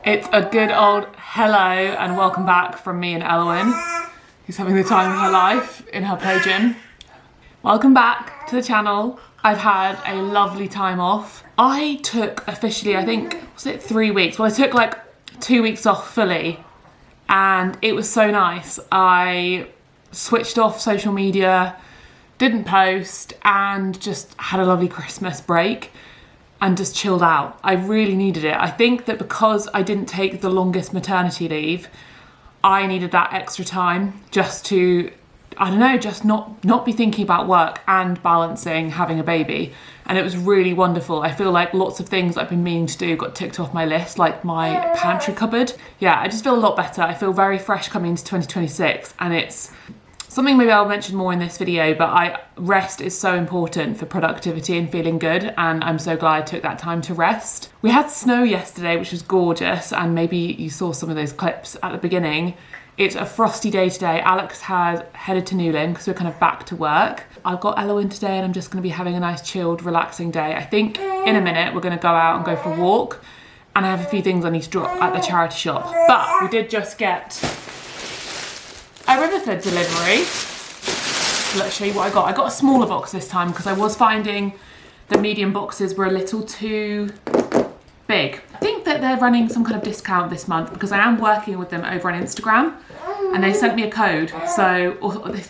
It's a good old hello and welcome back from me and Elowen, who's having the time of her life in her play gym. Welcome back to the channel. I've had a lovely time off. I took officially, I think, was it 3 weeks? Well, I took like 2 weeks off fully and it was so nice. I switched off social media, didn't post, and just had a lovely Christmas break and just chilled out. I really needed it. I think that because I didn't take the longest maternity leave, I needed that extra time just to, I don't know, just not be thinking about work and balancing having a baby. And it was really wonderful. I feel like lots of things I've been meaning to do got ticked off my list, like my pantry cupboard. Yeah, I just feel a lot better. I feel very fresh coming into 2026, and it's something maybe I'll mention more in this video, but rest is so important for productivity and feeling good, and I'm so glad I took that time to rest. We had snow yesterday, which was gorgeous, and maybe you saw some of those clips at the beginning. It's a frosty day today. Alex has headed to Newlyn because we're kind of back to work. I've got Elowen today and I'm just going to be having a nice chilled, relaxing day. I think in a minute we're going to go out and go for a walk, and I have a few things I need to drop at the charity shop. But we did just get a Riverford delivery. So let's show you what I got. I got a smaller box this time because I was finding the medium boxes were a little too big. I think that they're running some kind of discount this month because I am working with them over on Instagram and they sent me a code. So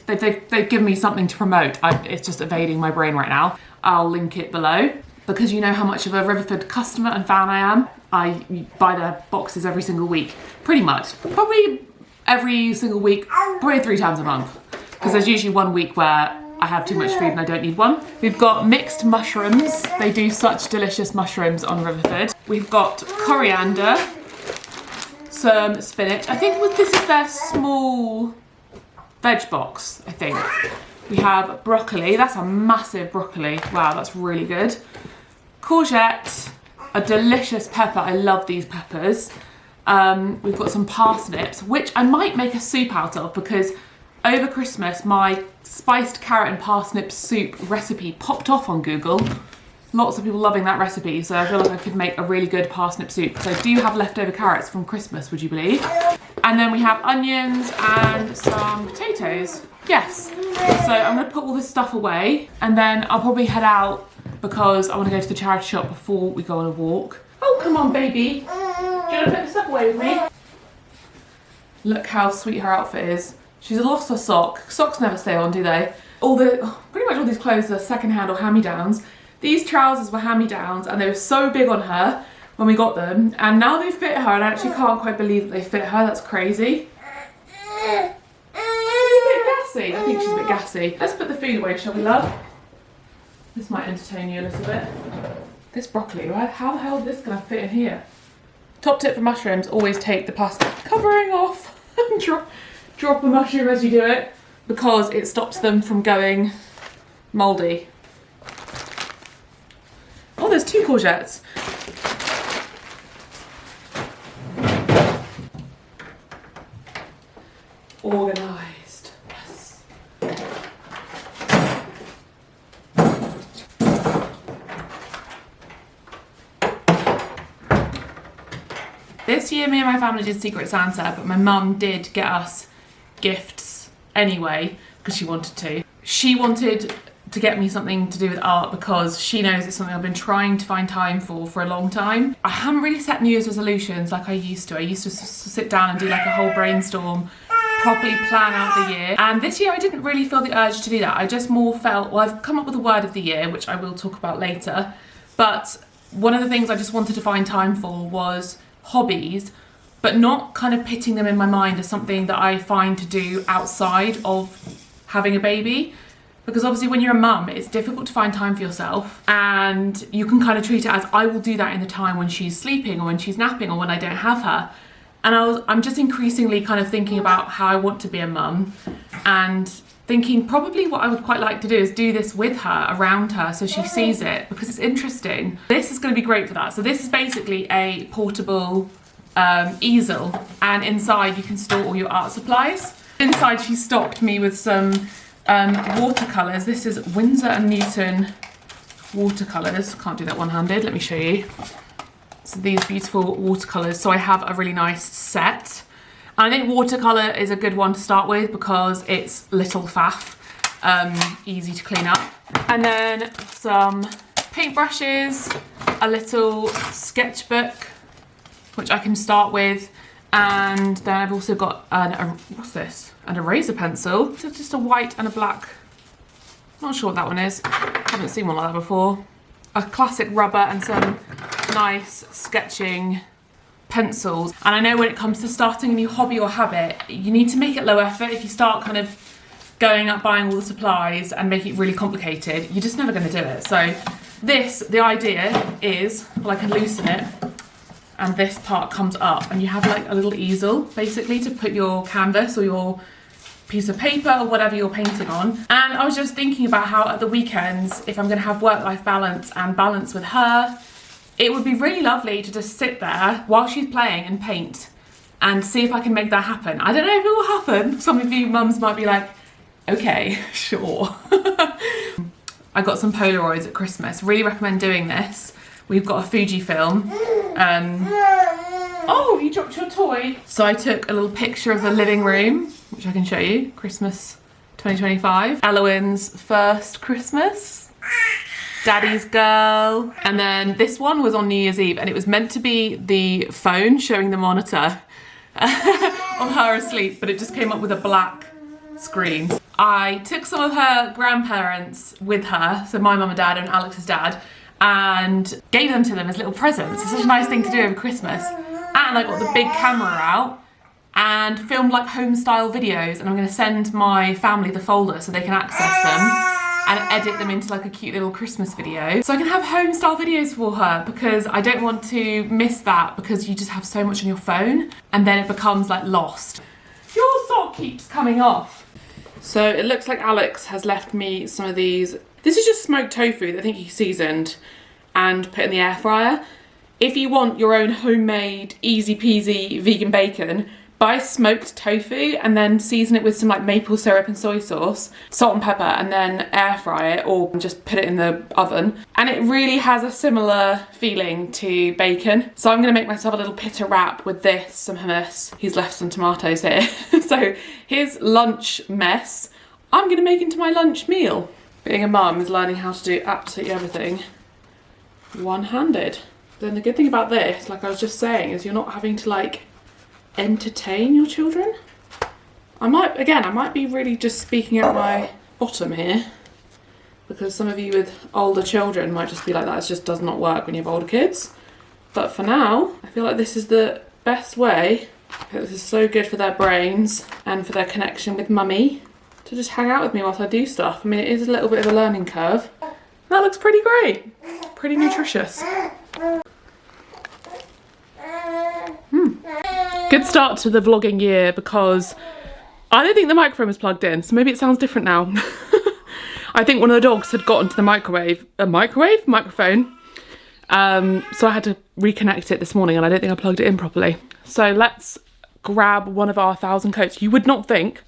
they've given me something to promote. It's just evading my brain right now. I'll link it below because you know how much of a Riverford customer and fan I am. I buy their boxes every single week, pretty much. Probably every single week, probably 3 times a month, because there's usually 1 week where I have too much food and I don't need one. We've got mixed mushrooms. They do such delicious mushrooms on Riverford. We've got coriander, some spinach. I think this is their small veg box, I think. We have broccoli. That's a massive broccoli. Wow, that's really good. Courgette, a delicious pepper. I love these peppers. We've got some parsnips, which I might make a soup out of because over Christmas my spiced carrot and parsnip soup recipe popped off on Google. Lots of people loving that recipe, so I feel like I could make a really good parsnip soup because I do have leftover carrots from Christmas, would you believe? And then we have onions and some potatoes. Yes. So I'm going to put all this stuff away and then I'll probably head out because I want to go to the charity shop before we go on a walk. Oh, come on, baby. Do you want to put this stuff away with me? Look how sweet her outfit is. She's lost her sock. Socks never stay on, do they? Pretty much all these clothes are secondhand or hand-me-downs. These trousers were hand-me-downs and they were so big on her when we got them, and now they fit her, and I actually can't quite believe that they fit her. That's crazy. She's a bit gassy. I think she's a bit gassy. Let's put the food away, shall we, love? This might entertain you a little bit. This broccoli, right? How the hell is this gonna fit in here? Top tip for mushrooms, always take the plastic covering off and drop the mushroom as you do it because it stops them from going mouldy. Oh, there's 2 courgettes. Organised. Yes. This year me and my family did Secret Santa, but my mum did get us gifts anyway because she wanted to. She wanted to get me something to do with art because she knows it's something I've been trying to find time for a long time. I haven't really set New Year's resolutions like I used to. I used to sit down and do like a whole brainstorm, properly plan out the year. And this year I didn't really feel the urge to do that. I just more felt, well, I've come up with a word of the year, which I will talk about later. But one of the things I just wanted to find time for was hobbies, but not kind of pitting them in my mind as something that I find to do outside of having a baby. Because obviously when you're a mum, it's difficult to find time for yourself, and you can kind of treat it as, I will do that in the time when she's sleeping or when she's napping or when I don't have her. And I'm just increasingly kind of thinking about how I want to be a mum and thinking probably what I would quite like to do is do this with her, around her, so she sees it because it's interesting. This is going to be great for that. So this is basically a portable easel, and inside you can store all your art supplies. Inside she stocked me with some watercolours. This is Winsor & Newton watercolours. Can't do that one-handed, let me show you. So these beautiful watercolours. So I have a really nice set. And I think watercolour is a good one to start with because it's little faff, easy to clean up. And then some paintbrushes, a little sketchbook, which I can start with. And then I've also got what's this? An eraser pencil. So just a white and a black. Not sure what that one is. Haven't seen one like that before. A classic rubber and some nice sketching pencils. And I know when it comes to starting a new hobby or habit, you need to make it low effort. If you start kind of going up buying all the supplies and making it really complicated, you're just never going to do it. So the idea is, well, I can loosen it and this part comes up and you have like a little easel basically to put your canvas or your piece of paper or whatever you're painting on. And I was just thinking about how at the weekends, if I'm going to have work-life balance and balance with her, it would be really lovely to just sit there while she's playing and paint and see if I can make that happen. I don't know if it will happen. Some of you mums might be like, okay, sure. I got some Polaroids at Christmas. Really recommend doing this. We've got a Fujifilm. Oh, you dropped your toy. So I took a little picture of the living room, which I can show you. Christmas 2025. Elowen's first Christmas. Daddy's girl. And then this one was on New Year's Eve and it was meant to be the phone showing the monitor of her asleep, but it just came up with a black screen. I took some of her grandparents with her, so my mum and dad and Alex's dad, and gave them to them as little presents. It's such a nice thing to do over Christmas. And I got the big camera out and filmed like home style videos, and I'm going to send my family the folder so they can access them and edit them into like a cute little Christmas video. So I can have home style videos for her because I don't want to miss that because you just have so much on your phone and then it becomes like lost. Your sock keeps coming off. So it looks like Alex has left me some of these. This is just smoked tofu that I think he seasoned and put in the air fryer. If you want your own homemade, easy peasy vegan bacon, buy smoked tofu and then season it with some like maple syrup and soy sauce, salt and pepper, and then air fry it or just put it in the oven. And it really has a similar feeling to bacon. So I'm gonna make myself a little pita wrap with this, some hummus. He's left some tomatoes here. So his lunch mess, I'm gonna make into my lunch meal. Being a mum is learning how to do absolutely everything one-handed. Then the good thing about this, like I was just saying, is you're not having to like entertain your children. I might be really just speaking out my bottom here because some of you with older children might just be like, that just does not work when you have older kids. But for now, I feel like this is the best way. This is so good for their brains and for their connection with mummy to just hang out with me whilst I do stuff. I mean, it is a little bit of a learning curve. That looks pretty great. Pretty nutritious. Good start to the vlogging year because I don't think the microphone was plugged in, so maybe it sounds different now. I think one of the dogs had got into the microphone. So I had to reconnect it this morning and I don't think I plugged it in properly. So let's grab one of our 1,000 coats. You would not think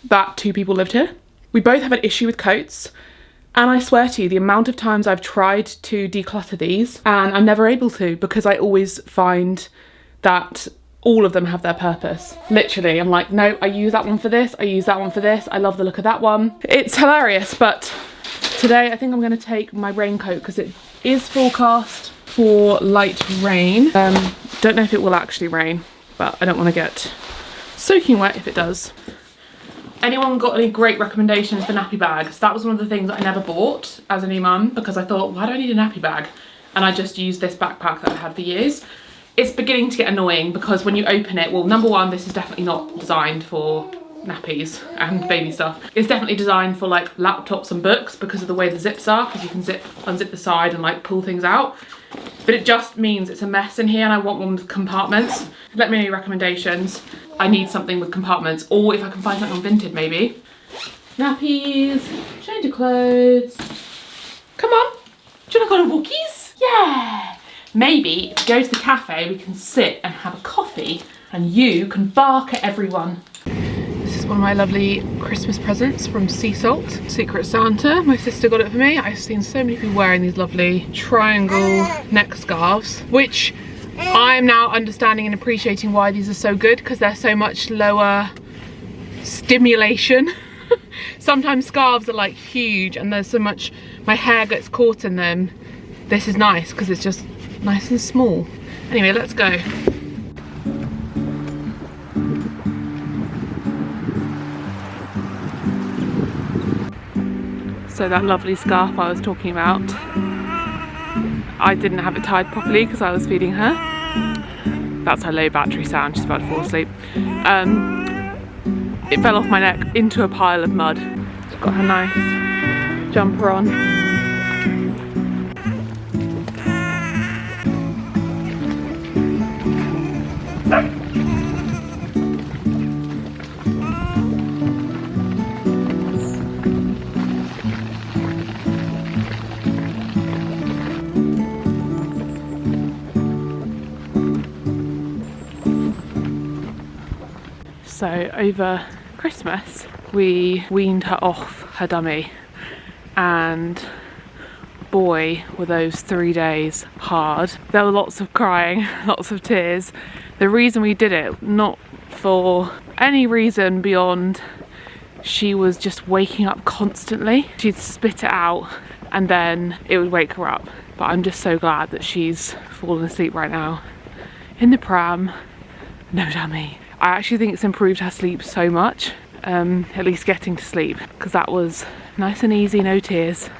that 2 people lived here. We both have an issue with coats. And I swear to you, the amount of times I've tried to declutter these and I'm never able to because I always find that all of them have their purpose. Literally, I'm like, no, I use that one for this, I use that one for this, I love the look of that one. It's hilarious, but today I think I'm gonna take my raincoat because it is forecast for light rain. Don't know if it will actually rain, but I don't wanna get soaking wet if it does. Anyone got any great recommendations for nappy bags? That was one of the things that I never bought as a new mum because I thought, why do I need a nappy bag? And I just used this backpack that I've had for years. It's beginning to get annoying because when you open it, well, number one, this is definitely not designed for nappies and baby stuff. It's definitely designed for like laptops and books because of the way the zips are, because you can unzip the side and like pull things out. But it just means it's a mess in here and I want one with compartments. Let me know your recommendations. I need something with compartments, or if I can find something on Vinted maybe. Nappies, change of clothes. Come on, do you want to go on walkies? Yeah. Maybe if we go to the cafe, we can sit and have a coffee and you can bark at everyone. This is one of my lovely Christmas presents from Sea Salt, Secret Santa. My sister got it for me. I've seen so many people wearing these lovely triangle neck scarves, which I'm now understanding and appreciating why these are so good, because they're so much lower stimulation. Sometimes scarves are like huge and there's so much, my hair gets caught in them. This is nice because it's just nice and small. Anyway, let's go. So that lovely scarf I was talking about, I didn't have it tied properly because I was feeding her. That's her low battery sound, she's about to fall asleep. It fell off my neck into a pile of mud. She's got her nice jumper on. So over Christmas we weaned her off her dummy, and boy were those 3 days hard. There were lots of crying, lots of tears. The reason we did it, not for any reason beyond she was just waking up constantly. She'd spit it out and then it would wake her up. But I'm just so glad that she's fallen asleep right now in the pram, no dummy. I actually think it's improved her sleep so much, at least getting to sleep, because that was nice and easy, no tears.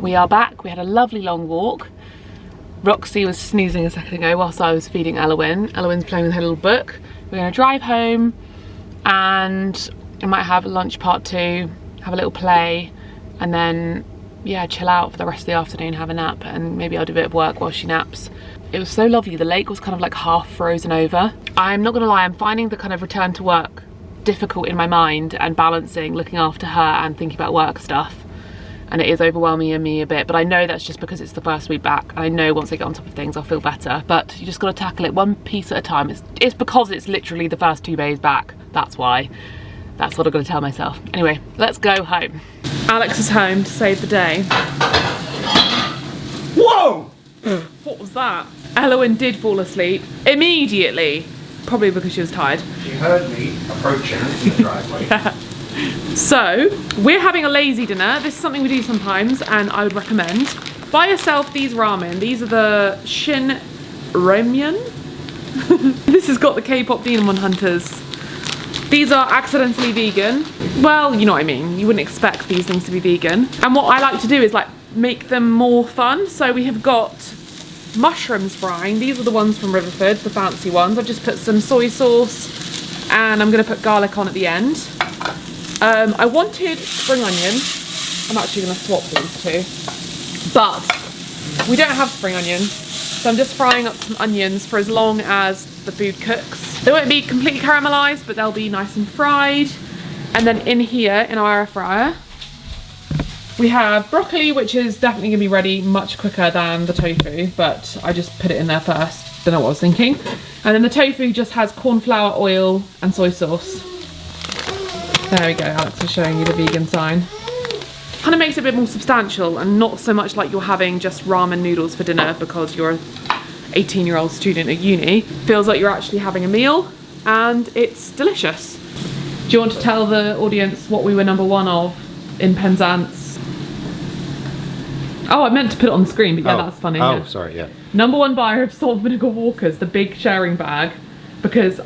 We are back. We had a lovely long walk. Roxy was snoozing a second ago whilst I was feeding Elowin. Elowin's playing with her little book. We're going to drive home and I might have a lunch part 2, have a little play, and then yeah, chill out for the rest of the afternoon, have a nap, and maybe I'll do a bit of work while she naps. It was so lovely. The lake was kind of like half frozen over. I'm not gonna lie, I'm finding the kind of return to work difficult in my mind, and balancing looking after her and thinking about work stuff. And it is overwhelming me a bit, but I know that's just because it's the first week back. And I know once I get on top of things, I'll feel better. But you just gotta tackle it one piece at a time. It's because it's literally the first 2 days back. That's why. That's what I've got to tell myself. Anyway, let's go home. Alex is home to save the day. Whoa! What was that? Elowin did fall asleep immediately. Probably because she was tired. She heard me approaching in the driveway. Yeah. So, we're having a lazy dinner. This is something we do sometimes, and I would recommend. Buy yourself these ramen. These are the Shin Ramen. This has got the K-pop Demon Hunters. These are accidentally vegan. Well, you know what I mean. You wouldn't expect these things to be vegan. And what I like to do is like make them more fun. So we have got mushrooms frying. These are the ones from Riverford, the fancy ones. I've just put some soy sauce and I'm gonna put garlic on at the end. I wanted spring onion. I'm actually gonna swap these two. But we don't have spring onion. So I'm just frying up some onions for as long as the food cooks. They won't be completely caramelized, but they'll be nice and fried. And then in here, in our air fryer, we have broccoli, which is definitely gonna be ready much quicker than the tofu, but I just put it in there first. Don't know what I was thinking. And then the tofu just has corn flour, oil, and soy sauce. There we go, Alex is showing you the vegan sign. Kind of makes it a bit more substantial and not so much like you're having just ramen noodles for dinner because you're an 18-year-old student at uni. Feels like you're actually having a meal and it's delicious. Do you want to tell the audience what we were number 1 of in Penzance? Oh, I meant to put it on the screen, but yeah, that's funny. Oh, yeah. sorry, yeah. Number 1 buyer of salt and vinegar Walkers, the big sharing bag, because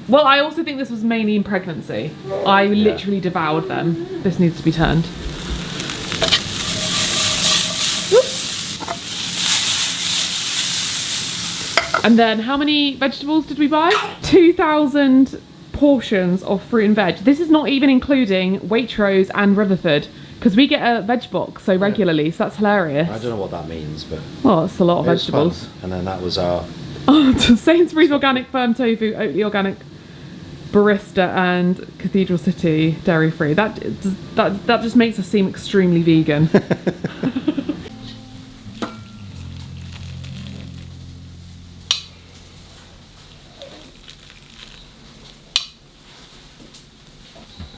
well, I also think this was mainly in pregnancy. I literally devoured them. This needs to be turned. Whoops. And then how many vegetables did we buy? 2,000 portions of fruit and veg. This is not even including Waitrose and Riverford, because we get a veg box so regularly, so that's hilarious. I don't know what that means, but... Well, it's a lot of vegetables. Fun. And then that was our... Oh, Sainsbury's Organic Firm Tofu, Oatly Organic Barista and Cathedral City Dairy Free. That just makes us seem extremely vegan.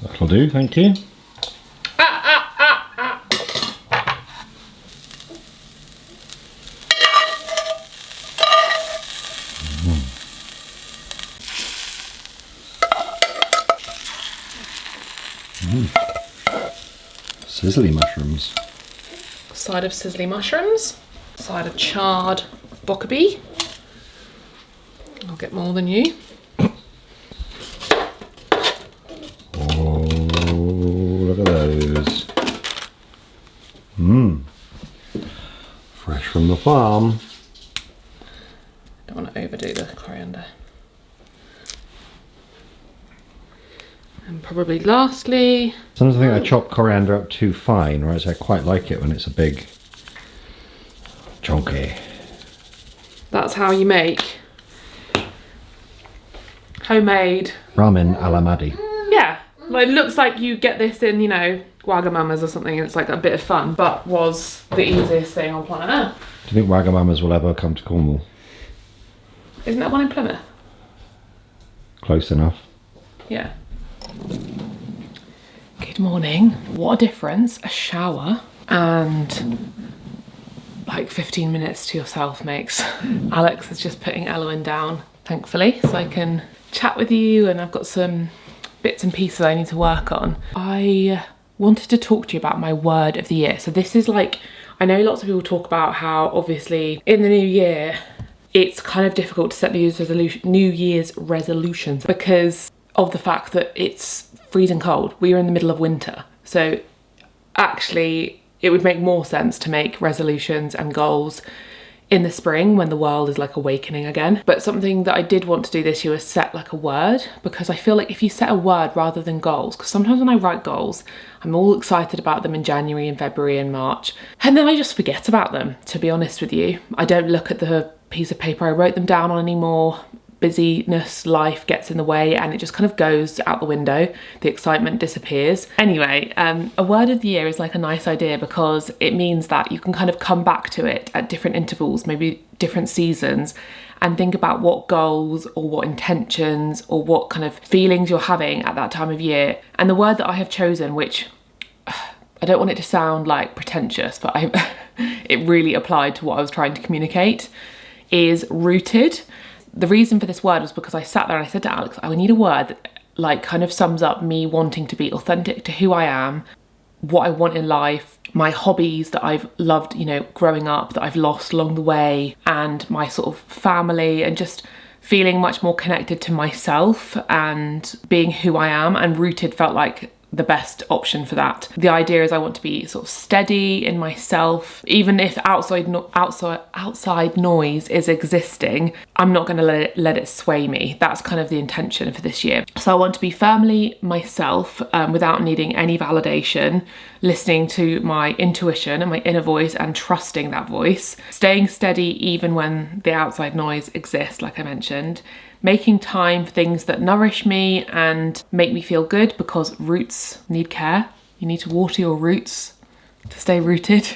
That'll do, thank you. Sizzly mushrooms. Side of sizzly mushrooms. Side of charred bokabi. I'll get more than you. Oh, look at those. Mmm. Fresh from the farm. Don't want to overdo the coriander. And probably lastly... Sometimes I think I chop coriander up too fine, whereas I quite like it when it's a big chunky. That's how you make homemade Ramen a la Maddie. Yeah, like it looks like you get this in, you know, Wagamamas or something, and it's like a bit of fun, but was the easiest thing on planet Earth. Do you think Wagamamas will ever come to Cornwall? Isn't that one in Plymouth? Close enough. Yeah. Good morning. What a difference a shower and like 15 minutes to yourself makes. Alex is just putting Elowen down, thankfully, so I can chat with you, and I've got some bits and pieces I need to work on. I wanted to talk to you about my word of the year. So this is like, I know lots of people talk about how obviously in the new year it's kind of difficult to set New Year's resolutions because of the fact that it's freezing cold. We are in the middle of winter. So actually it would make more sense to make resolutions and goals in the spring when the world is like awakening again. But something that I did want to do this year was set like a word, because I feel like if you set a word rather than goals, because sometimes when I write goals, I'm all excited about them in January and February and March, and then I just forget about them, to be honest with you. I don't look at the piece of paper I wrote them down on anymore. Busyness, life gets in the way, and it just kind of goes out the window. The excitement disappears. Anyway, a word of the year is like a nice idea because it means that you can kind of come back to it at different intervals, maybe different seasons, and think about what goals or what intentions or what kind of feelings you're having at that time of year. And the word that I have chosen, which I don't want it to sound like pretentious, but it really applied to what I was trying to communicate, is rooted. The reason for this word was because I sat there and I said to Alex, I need a word that like kind of sums up me wanting to be authentic to who I am, what I want in life, my hobbies that I've loved, you know, growing up, that I've lost along the way, and my sort of family, and just feeling much more connected to myself and being who I am. And rooted felt like the best option for that. The idea is I want to be sort of steady in myself. Even if outside noise is existing, I'm not going to let it sway me. That's kind of the intention for this year. So I want to be firmly myself without needing any validation, listening to my intuition and my inner voice and trusting that voice, staying steady even when the outside noise exists, like I mentioned, making time for things that nourish me and make me feel good, because roots need care. You need to water your roots to stay rooted.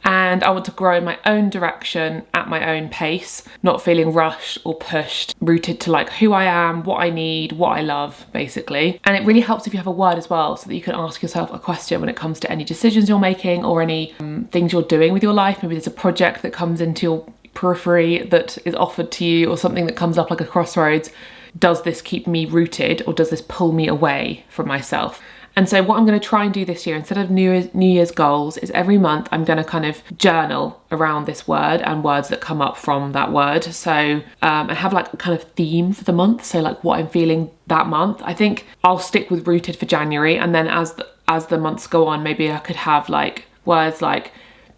And I want to grow in my own direction at my own pace, not feeling rushed or pushed, rooted to like who I am, what I need, what I love, basically. And it really helps if you have a word as well, so that you can ask yourself a question when it comes to any decisions you're making or any things you're doing with your life. Maybe there's a project that comes into your periphery that is offered to you, or something that comes up like a crossroads. Does this keep me rooted, or does this pull me away from myself? And so what I'm going to try and do this year, instead of New Year's goals, is every month I'm going to kind of journal around this word and words that come up from that word. So and have like a kind of theme for the month. So like what I'm feeling that month. I think I'll stick with rooted for January, and then as the months go on, maybe I could have like words like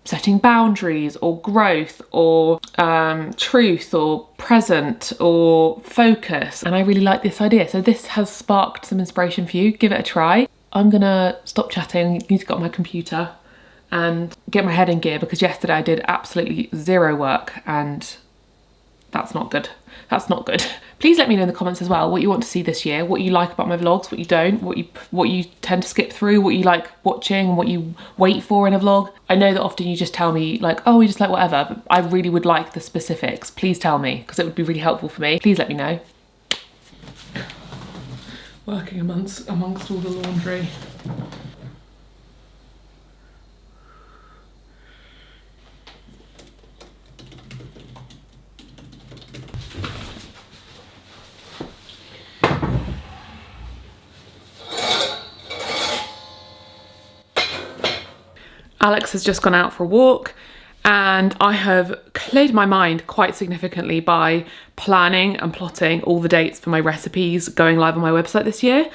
setting boundaries or growth or truth or present or focus. And I really like this idea. So this has sparked some inspiration for you. Give it a try. I'm gonna stop chatting, need to get on my computer and get my head in gear, because yesterday I did absolutely zero work and that's not good. That's not good. Please let me know in the comments as well what you want to see this year, what you like about my vlogs, what you don't, what you tend to skip through, what you like watching, what you wait for in a vlog. I know that often you just tell me like, oh, we just like whatever, but I really would like the specifics. Please tell me, because it would be really helpful for me. Please let me know. Working amongst all the laundry. Alex has just gone out for a walk, and I have cleared my mind quite significantly by planning and plotting all the dates for my recipes going live on my website this year,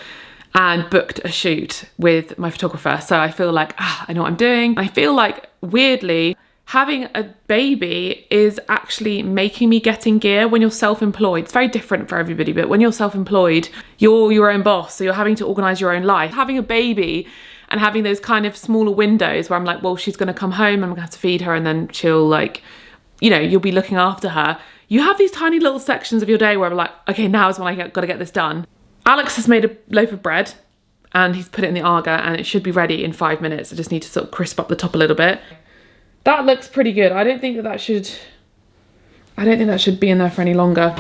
and booked a shoot with my photographer. So I feel like, I know what I'm doing. I feel like, weirdly, having a baby is actually making me get in gear. When you're self-employed, it's very different for everybody, but when you're self-employed, you're your own boss, so you're having to organise your own life. Having a baby and having those kind of smaller windows where I'm like, well, she's gonna come home, I'm gonna have to feed her, and then she'll like, you know, you'll be looking after her. You have these tiny little sections of your day where I'm like, okay, now is when I gotta get this done. Alex has made a loaf of bread and he's put it in the Arga, and it should be ready in 5 minutes. I just need to sort of crisp up the top a little bit. That looks pretty good. I don't think that should be in there for any longer.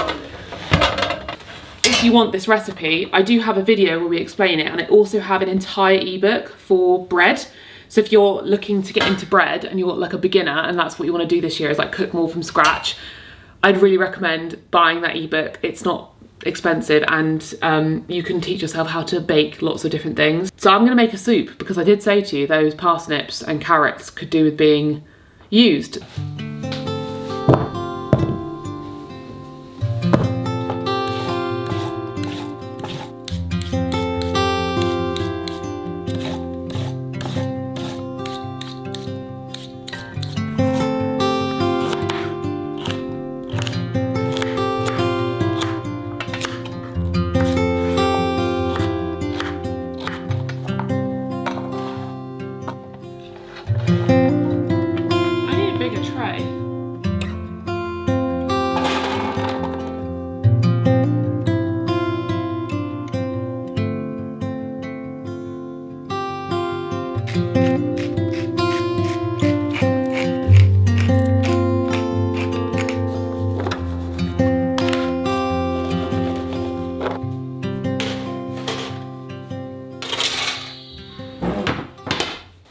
If you want this recipe, I do have a video where we explain it, and I also have an entire ebook for bread. So if you're looking to get into bread and you're like a beginner and that's what you want to do this year, is like cook more from scratch, I'd really recommend buying that ebook. It's not expensive, and you can teach yourself how to bake lots of different things. So I'm gonna make a soup, because I did say to you those parsnips and carrots could do with being used.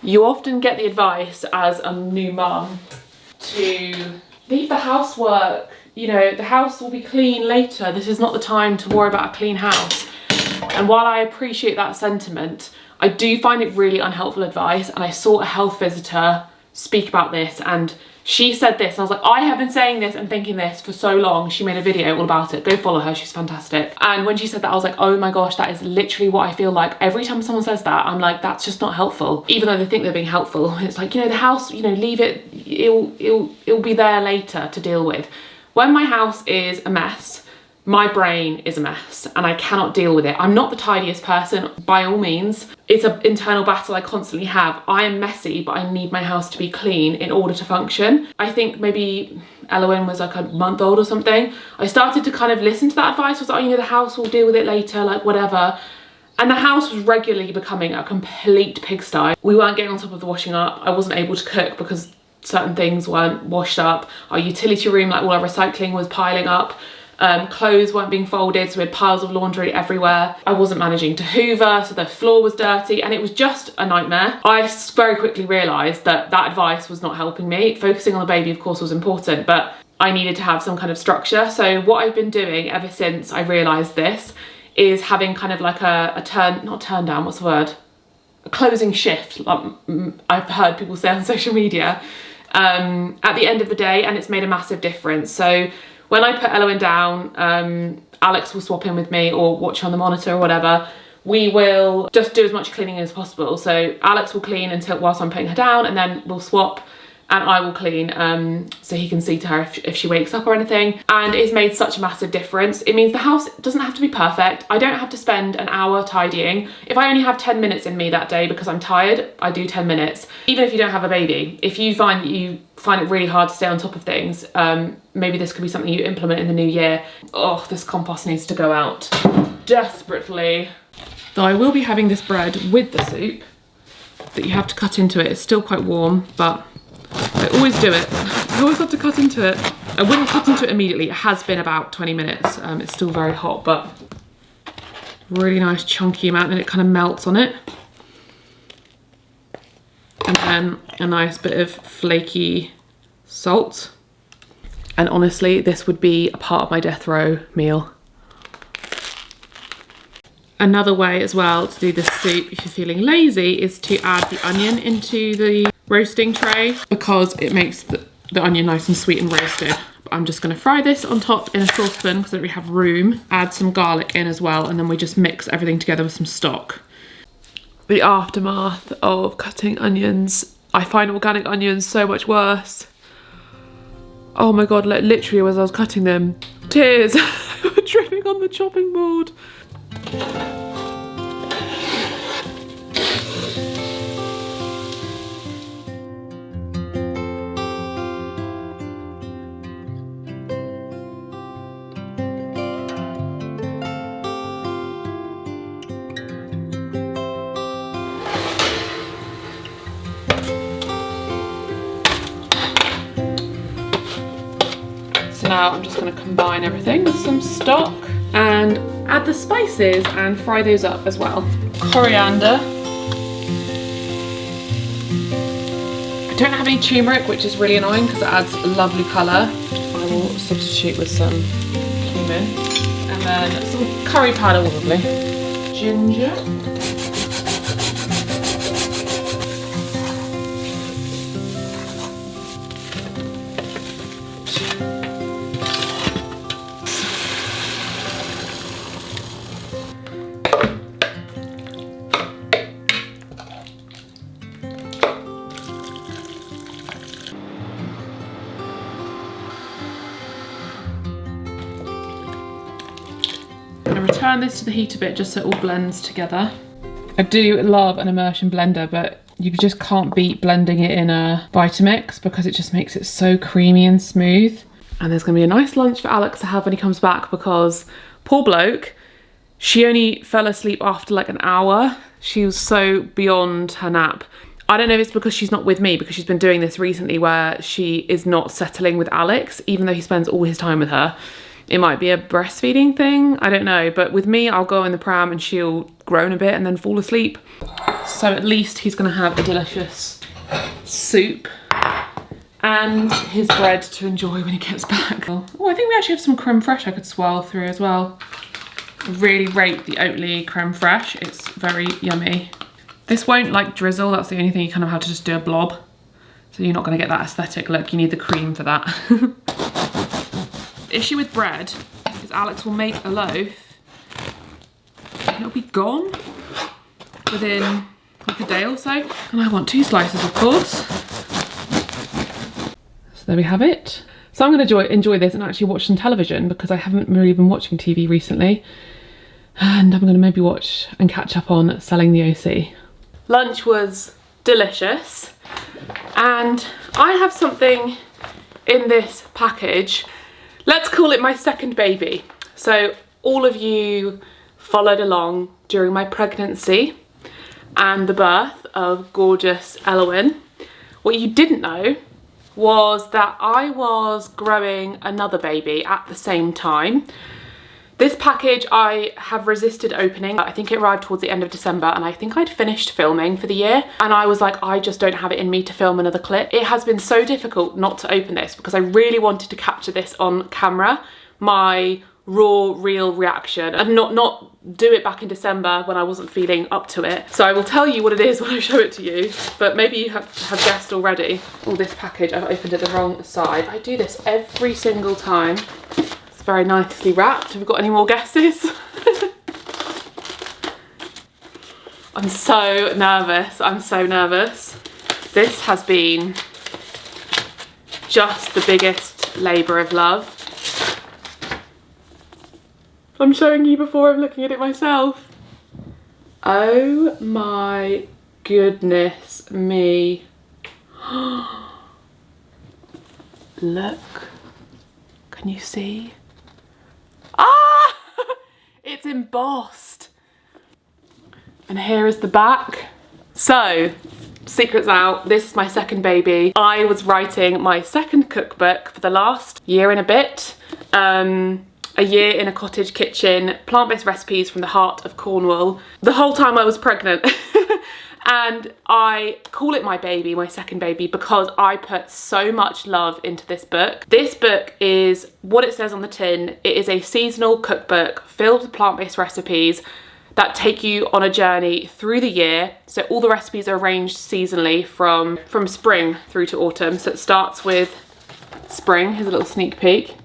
You often get the advice as a new mum to leave the housework, you know, the house will be clean later. This is not the time to worry about a clean house. And while I appreciate that sentiment, I do find it really unhelpful advice. And I saw a health visitor speak about this, and she said this, and I was like, I have been saying this and thinking this for so long. She made a video all about it. Go follow her, she's fantastic. And when she said that, I was like, oh my gosh, that is literally what I feel like. Every time someone says that, I'm like, that's just not helpful. Even though they think they're being helpful. It's like, you know, the house, you know, leave it, it'll be there later to deal with. When my house is a mess, my brain is a mess and I cannot deal with it. I'm not the tidiest person, by all means. It's an internal battle I constantly have. I am messy, but I need my house to be clean in order to function. I think maybe Elowen was like a month old or something. I started to kind of listen to that advice. I was like, oh, you know, the house will deal with it later, like whatever. And the house was regularly becoming a complete pigsty. We weren't getting on top of the washing up. I wasn't able to cook because certain things weren't washed up. Our utility room, like all our recycling, was piling up. Clothes weren't being folded, so we had piles of laundry everywhere. I wasn't managing to hoover, so the floor was dirty, and it was just a nightmare. I very quickly realised that that advice was not helping me. Focusing on the baby, of course, was important, but I needed to have some kind of structure. So what I've been doing ever since I realised this is having kind of like a closing shift, like I've heard people say on social media, at the end of the day, and it's made a massive difference. So when I put Elowen down, Alex will swap in with me or watch on the monitor or whatever. We will just do as much cleaning as possible. So Alex will clean until whilst I'm putting her down, and then we'll swap. and I will clean so he can see to her if she wakes up or anything. And it's made such a massive difference. It means the house doesn't have to be perfect. I don't have to spend an hour tidying. If I only have 10 minutes in me that day because I'm tired, I do 10 minutes. Even if you don't have a baby, if you find that you find it really hard to stay on top of things, maybe this could be something you implement in the new year. Oh, this compost needs to go out desperately. So I will be having this bread with the soup that you have to cut into it. It's still quite warm, but I always do it. I always have to cut into it. I wouldn't cut into it immediately. It has been about 20 minutes. It's still very hot, but really nice chunky amount, and it kind of melts on it. And then a nice bit of flaky salt. And honestly, this would be a part of my death row meal. Another way as well to do this soup, if you're feeling lazy, is to add the onion into the roasting tray, because it makes the onion nice and sweet and roasted. But I'm just going to fry this on top in a saucepan because we have room. Add some garlic in as well, and then we just mix everything together with some stock. The aftermath of cutting onions. I find organic onions so much worse. Oh my god, like literally as I was cutting them, tears were dripping on the chopping board. So now I'm just going to combine everything with some stock and add the spices and fry those up as well. Coriander. I don't have any turmeric, which is really annoying because it adds a lovely colour. I will substitute with some cumin. And then some curry powder probably. Ginger. Turn this to the heat a bit just so it all blends together. I do love an immersion blender, but you just can't beat blending it in a Vitamix because it just makes it so creamy and smooth. And there's gonna be a nice lunch for Alex to have when he comes back, because poor bloke, she only fell asleep after like an hour. She was so beyond her nap. I don't know if it's because she's not with me, because she's been doing this recently where she is not settling with Alex, even though he spends all his time with her. It might be a breastfeeding thing, I don't know. But with me, I'll go in the pram and she'll groan a bit and then fall asleep. So at least he's gonna have a delicious soup and his bread to enjoy when he gets back. Oh, I think we actually have some creme fraiche I could swirl through as well. I really rate the Oatly creme fraiche. It's very yummy. This won't like drizzle, that's the only thing. You kind of have to just do a blob. So you're not gonna get that aesthetic look. You need the cream for that. The issue with bread is Alex will make a loaf and it'll be gone within like a day or so. And I want 2 slices, of course. So there we have it. So I'm gonna enjoy this and actually watch some television, because I haven't really been watching TV recently. And I'm gonna maybe watch and catch up on Selling the OC. Lunch was delicious. And I have something in this package. Let's call it my second baby. So all of you followed along during my pregnancy and the birth of gorgeous Elwyn. What you didn't know was that I was growing another baby at the same time. This package I have resisted opening. I think it arrived towards the end of December, and I think I'd finished filming for the year. And I was like, I just don't have it in me to film another clip. It has been so difficult not to open this because I really wanted to capture this on camera, my raw, real reaction, and not do it back in December when I wasn't feeling up to it. So I will tell you what it is when I show it to you, but maybe you have guessed already. Oh, this package, I've opened it the wrong side. I do this every single time. Very nicely wrapped. Have we got any more guesses? I'm so nervous. I'm so nervous. This has been just the biggest labour of love. I'm showing you before I'm looking at it myself. Oh my goodness me. Look, can you see? Ah, it's embossed. And here is the back. So, secret's out, this is my second baby. I was writing my second cookbook for the last year and a bit. A year in a cottage kitchen, plant-based recipes from the heart of Cornwall. The whole time I was pregnant. And I call it my baby, my second baby, because I put so much love into this book. This book is what it says on the tin. It is a seasonal cookbook filled with plant-based recipes that take you on a journey through the year. So all the recipes are arranged seasonally from spring through to autumn. So it starts with spring, here's a little sneak peek.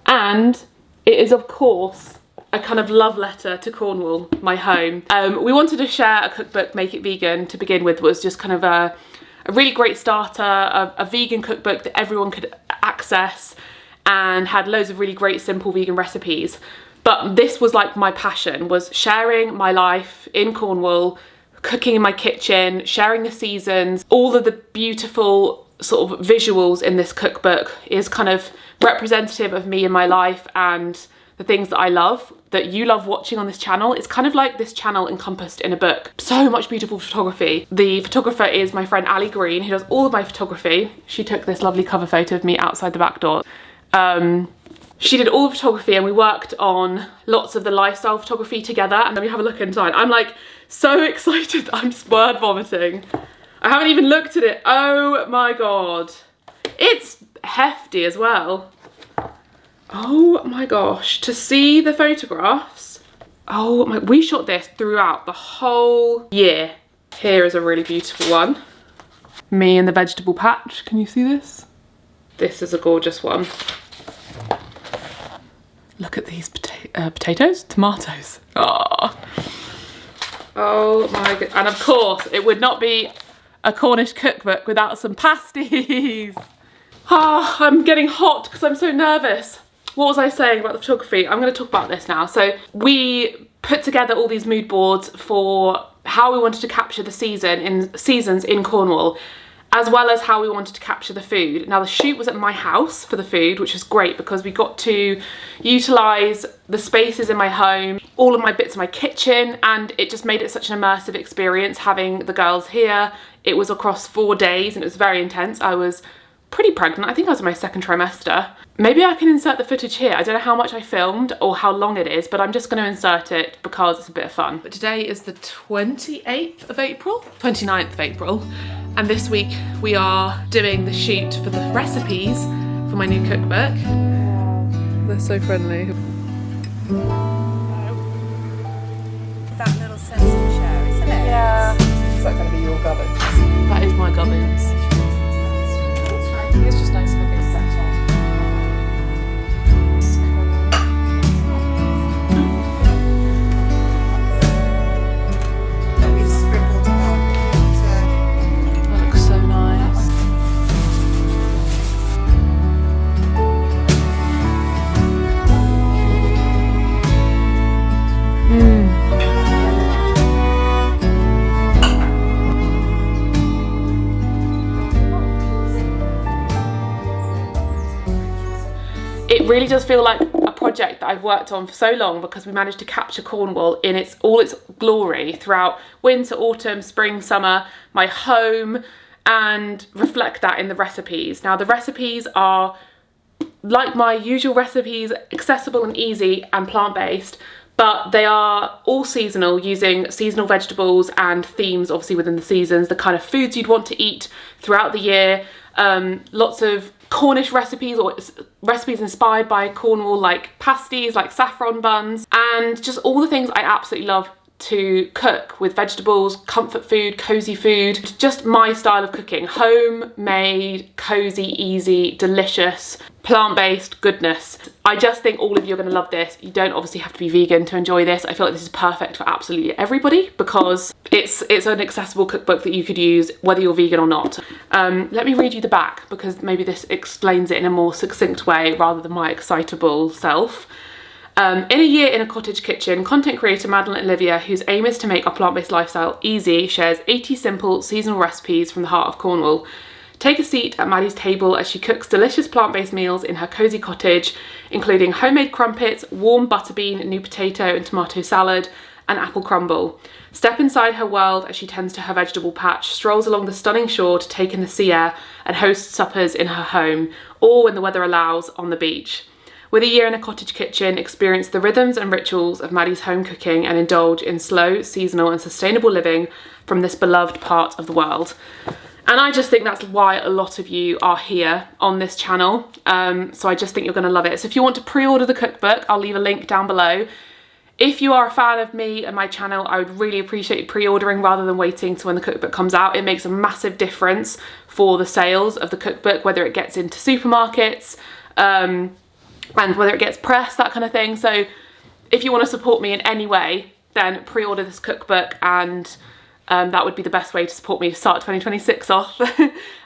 And it is, of course, a kind of love letter to Cornwall, my home. We wanted to share a cookbook, Make It Vegan, to begin with, was just kind of a really great starter, a vegan cookbook that everyone could access and had loads of really great simple vegan recipes. But this was like my passion, was sharing my life in Cornwall, cooking in my kitchen, sharing the seasons. All of the beautiful sort of visuals in this cookbook is kind of representative of me and my life and the things that I love, that you love watching on this channel. It's kind of like this channel encompassed in a book. So much beautiful photography. The photographer is my friend Ali Green, who does all of my photography. She took this lovely cover photo of me outside the back door. She did all the photography and we worked on lots of the lifestyle photography together, and then we have a look inside. I'm like so excited, I'm just word vomiting. I haven't even looked at it. Oh my God. It's hefty as well. Oh my gosh, to see the photographs. Oh my, we shot this throughout the whole year. Here is a really beautiful one. Me in the vegetable patch, can you see this? This is a gorgeous one. Look at these potatoes, tomatoes. Oh my god, and of course it would not be a Cornish cookbook without some pasties. I'm getting hot because I'm so nervous. What was I saying about the photography? I'm going to talk about this now. So we put together all these mood boards for how we wanted to capture the seasons in Cornwall, as well as how we wanted to capture the food. Now the shoot was at my house for the food, which was great because we got to utilise the spaces in my home, all of my bits of my kitchen, and it just made it such an immersive experience having the girls here. It was across 4 days and it was very intense. I was pretty pregnant. I think I was in my second trimester. Maybe I can insert the footage here. I don't know how much I filmed or how long it is, but I'm just going to insert it because it's a bit of fun. But today is the 28th of April, 29th of April, and this week we are doing the shoot for the recipes for my new cookbook. They're so friendly. That little sense of share, isn't it? Yeah. Is that going to be your gubbins? That is my gubbins. It's just nice having it set on. We've scribbled on. That looks so nice. It really does feel like a project that I've worked on for so long because we managed to capture Cornwall in all its glory throughout winter, autumn, spring, summer, my home, and reflect that in the recipes. Now the recipes are like my usual recipes, accessible and easy and plant-based, but they are all seasonal, using seasonal vegetables and themes obviously within the seasons, the kind of foods you'd want to eat throughout the year. Lots of Cornish recipes or recipes inspired by Cornwall, like pasties, like saffron buns, and just all the things I absolutely love to cook with vegetables, comfort food, cozy food, just my style of cooking. Homemade, cozy, easy, delicious, plant-based goodness. I just think all of you are going to love this. You don't obviously have to be vegan to enjoy this. I feel like this is perfect for absolutely everybody because it's an accessible cookbook that you could use whether you're vegan or not. Let me read you the back because maybe this explains it in a more succinct way rather than my excitable self. In a year in a cottage kitchen, content creator Madeleine and Olivia, whose aim is to make our plant-based lifestyle easy, shares 80 simple seasonal recipes from the heart of Cornwall. Take a seat at Maddie's table as she cooks delicious plant-based meals in her cosy cottage, including homemade crumpets, warm butterbean, new potato and tomato salad, and apple crumble. Step inside her world as she tends to her vegetable patch, strolls along the stunning shore to take in the sea air, and hosts suppers in her home, or when the weather allows, on the beach. With a year in a cottage kitchen, experience the rhythms and rituals of Maddie's home cooking and indulge in slow, seasonal and sustainable living from this beloved part of the world. And I just think that's why a lot of you are here on this channel. So I just think you're going to love it. So if you want to pre-order the cookbook, I'll leave a link down below. If you are a fan of me and my channel, I would really appreciate pre-ordering rather than waiting to when the cookbook comes out. It makes a massive difference for the sales of the cookbook, whether it gets into supermarkets, and whether it gets pressed, that kind of thing. So if you want to support me in any way, then pre-order this cookbook, and that would be the best way to support me to start 2026 off.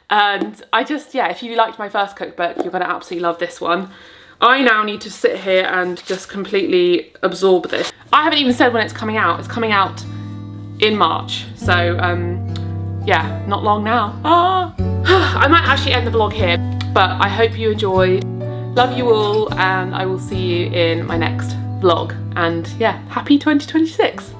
And I just, yeah, if you liked my first cookbook, you're going to absolutely love this one. I now need to sit here and just completely absorb this. I haven't even said when it's coming out. It's coming out in March. So yeah, not long now. I might actually end the vlog here, but I hope you enjoyed. Love you all, and I will see you in my next vlog. And yeah, happy 2026.